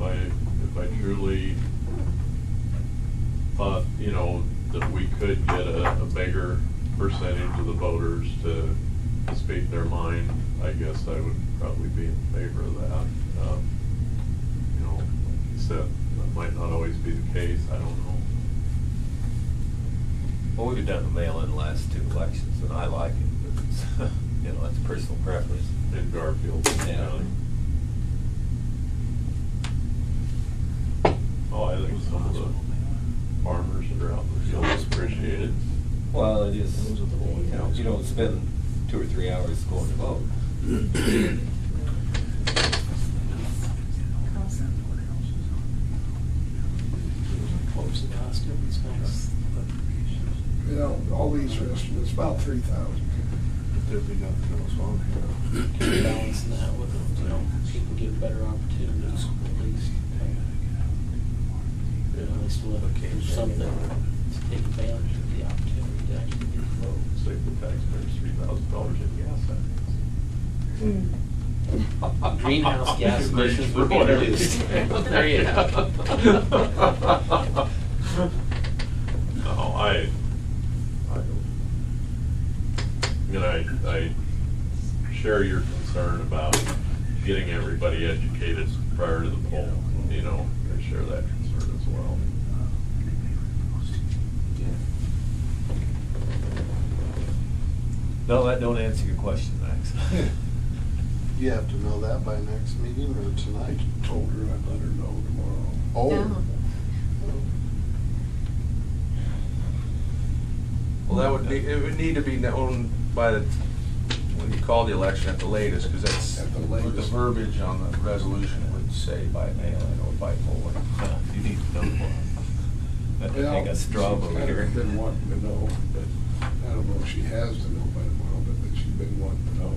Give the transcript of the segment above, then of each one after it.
if I truly thought, you know, that we could get a bigger percentage of the voters to speak their mind, I guess I would probably be in favor of that. You know, like you said, that might not always be the case, I don't know. Well, we've done the mail-in the last 2 elections, and I like it, but it's, you know, that's personal preference. In Garfield Yeah. County. Oh, I think some of the farmers that are out in the field appreciate it. Well, it is, you know, you don't spend 2 or 3 hours going to vote. What was the cost of these guys? You know, all these estimates, about 3,000. There'd be nothing else on here. Can you balance that with, you know, people get better opportunities at least? At least we'll have something to take advantage of the opportunity to actually get the vote. Save the taxpayers $3,000 in gas tax. Greenhouse gas emissions would be reduced. There you go. No, I share your concern about getting everybody educated prior to the poll. You know, I share that concern as well. No, that don't answer your question, Max. You have to know that by next meeting or tonight? Told her I'd let her know tomorrow. Oh. Well, that would be, it would need to be known by the, when you call the election at the latest, because that's At the what the latest. verbiage on the resolution would say by mail-in or by polling. You need to know more. That would take a straw vote She's here. kind of been wanting to know, but I don't know if she has to know by tomorrow, but she's been wanting to know.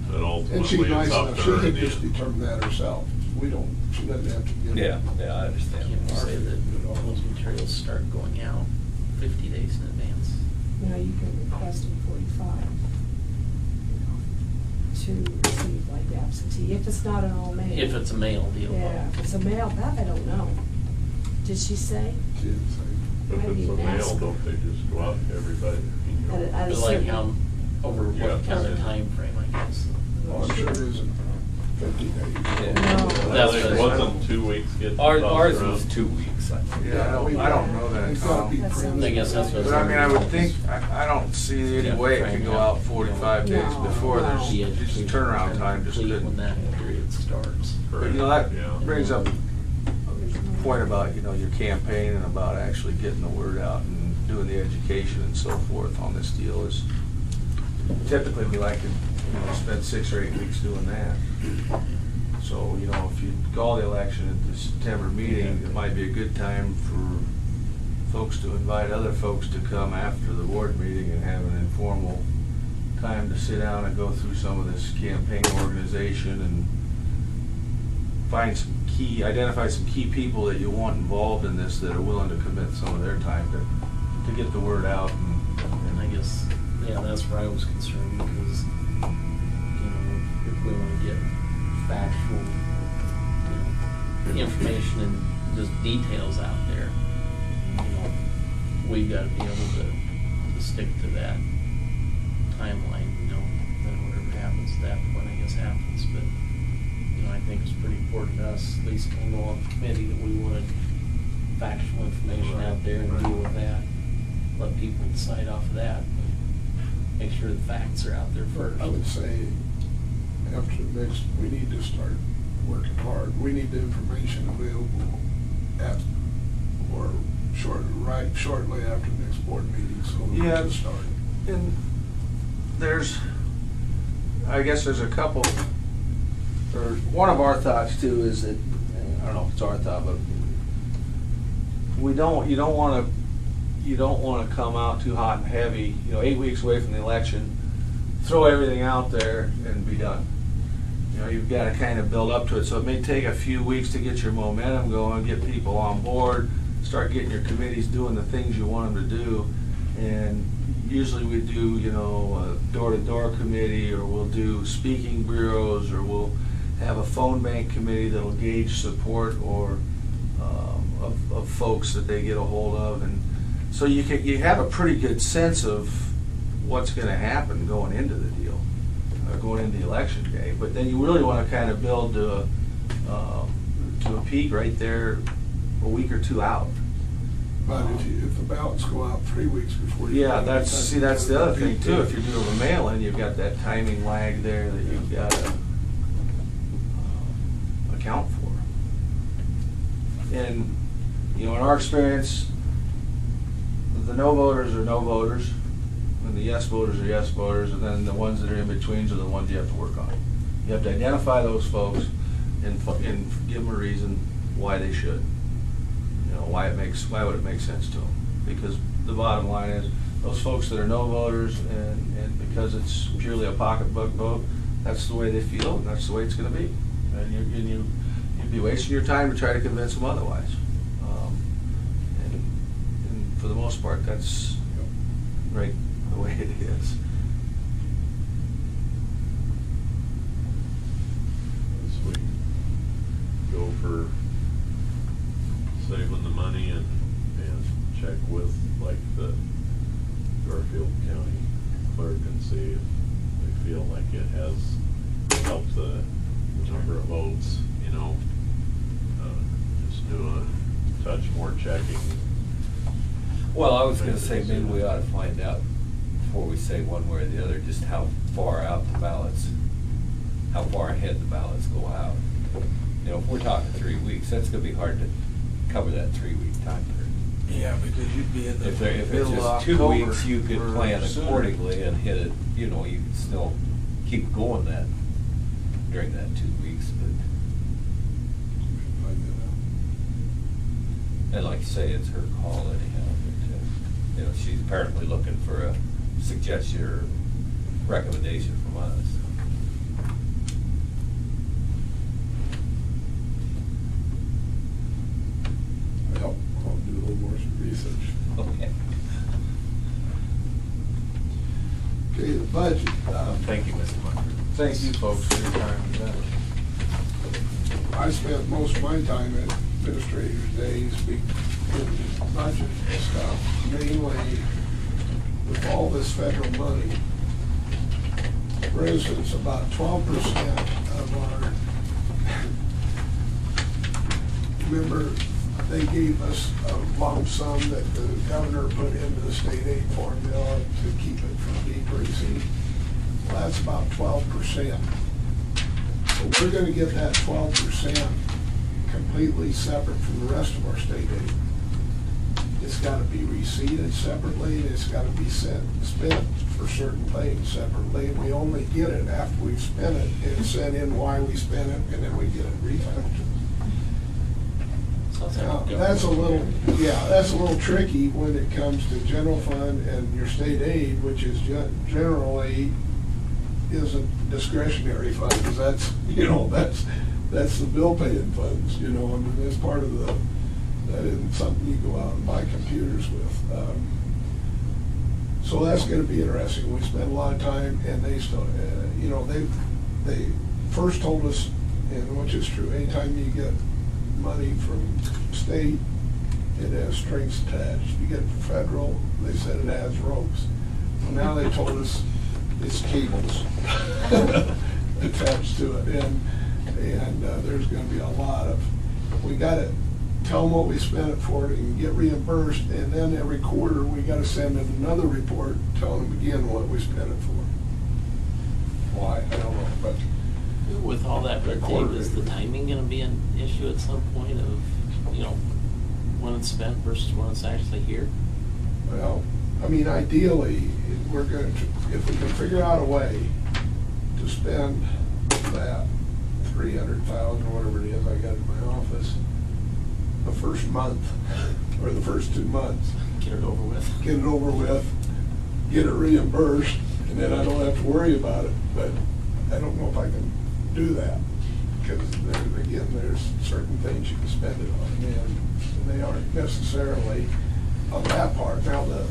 And And ultimately, she's nice it's up enough, to she her. could to just do. determine that herself. We don't, she doesn't have to give. Yeah, I understand. Can we say that all those materials start going out 50 days in advance? You know, you can request in 45, you know, to receive like absentee, if it's not an all mail. If it's a mail deal. Yeah, if it's a mail, that I don't know. Did she say? She didn't say. If I it's a didn't mail, ask. don't they just go out to everybody? You know? At a But like certain- how, over Yeah. what kind of time frame, I guess? Oh, I'm sure it isn't 50 days. Yeah. No. That's It what- wasn't 2 weeks getting. Ours tossed was around. 2 weeks, I think. Yeah, I don't know that, It's gotta be Tom. printed. I guess that's what- But I mean, I would think, I don't see any way it could go out 45 days No, before, no. there's just turnaround time, just Complete couldn't. when that period starts. But you know, that Yeah. brings up a point about, you know, your campaign and about actually getting the word out and doing the education and so forth on this deal is typically we like to, you know, spend 6 or 8 weeks doing that. So, you know, if you call the election at the September meeting, it might be a good time for folks to invite other folks to come after the board meeting and have an informal time to sit down and go through some of this campaign organization and find some identify some key people that you want involved in this that are willing to commit some of their time to get the word out And I guess, yeah, that's where I was concerned because, you know, if we want to get factual, you know, information and just details out there, you know, we've got to be able to stick to that timeline, you know, then whatever happens at that point, I guess happens, but, you know, I think it's pretty important to us, at least I know on the committee, that we wanted factual information out there and deal with that. Let people decide off of that. Make sure the facts are out there first. I would say, after the next, we need to start working hard. We need the information available at, or shortly after the next board meeting, so we Yeah. can start. And I guess there's a couple, or one of our thoughts too is that, I don't know if it's our thought, but you don't want to come out too hot and heavy, you know, 8 weeks away from the election, throw everything out there and be done. You know, you've got to kind of build up to it, so it may take a few weeks to get your momentum going, get people on board, start getting your committees doing the things you want them to do. And usually we do, you know, a door-to-door committee, or we'll do speaking bureaus, or we'll have a phone bank committee that'll gauge support or of folks that they get a hold of, and so you have a pretty good sense of what's going to happen going into the deal, going into the election day. But then you really want to kind of build to a peak right there a week or two out. But if the ballots go out 3 weeks before you. Yeah, that's the other thing too. If you're doing a mail-in, you've got that timing lag there that you've got to account for. And, you know, in our experience, the no voters are no voters, and the yes voters are yes voters, and then the ones that are in betweens are the ones you have to work on. You have to identify those folks and give them a reason why they should. You know, why would it make sense to them? Because the bottom line is, those folks that are no voters, and because it's purely a pocketbook vote, that's the way they feel, and that's the way it's gonna be. And you'd be wasting your time to try to convince them otherwise. And for the most part, that's right the way it is. As we go for saving the money and check with like the Garfield County clerk and see if they feel like it has helped the number of votes, you know, just do a touch more checking. Well, I was gonna say, maybe we ought to find out before we say one way or the other, just how far out the ballots, how far ahead the ballots go out. You know, if we're talking 3 weeks, that's gonna be hard to cover that 3-week time period. Yeah, because you'd be in the If it's middle of just 2 October weeks, you could or plan sooner. accordingly and hit it, you know, you could still keep going that, during that 2 weeks, but, and like you say, it's her call anyhow, but, you know, she's apparently looking for a suggestion or recommendation from us. I'll do a little more research. Okay. Okay, the budget. Thank you, Mr. Munford. Thank you folks for your time. I spent most of my time at administrator's days in budget stuff, mainly with all this federal money. For instance, about 12% of our, remember, they gave us a lump sum that the governor put into the state aid formula to keep it from decreasing. Well, that's about 12%. So we're gonna get that 12% completely separate from the rest of our state aid. It's gotta be receipted separately, and it's gotta be spent for certain things separately, and we only get it after we've spent it, and sent in why we spent it, and then we get it refunded. Now, that's a little tricky when it comes to general fund and your state aid, which is generally isn't discretionary fund, because that's, you know, that's the bill paying funds, you know, I mean, that's part of that isn't something you go out and buy computers with. So that's gonna be interesting. We spent a lot of time, and they still, you know, they first told us, and which is true, anytime you get money from state, it has strings attached. You get federal, they said it has ropes. Well, now they told us it's cables attached to it, and there's gonna be a lot of, we gotta tell them what we spent it for and get reimbursed, and then every quarter we gotta send in another report telling them again what we spent it for. Why, I don't know, but. With all that red tape, is the timing gonna be an issue at some point of, you know, when it's spent versus when it's actually here? Well, I mean, ideally, we're going to, if we can figure out a way to spend that 300,000 or whatever it is I got in my office, the first month, or the first 2 months. Get it over with. Get it over with, get it reimbursed, and then I don't have to worry about it, but I don't know if I can do that, because again, there's certain things you can spend it on, and they aren't necessarily on that part. Now, the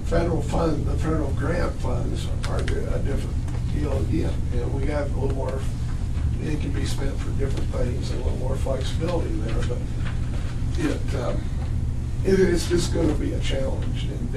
federal fund, the federal grant funds are a different you know, again, we got a little more, it can be spent for different things, and a little more flexibility there, but it's just gonna be a challenge, and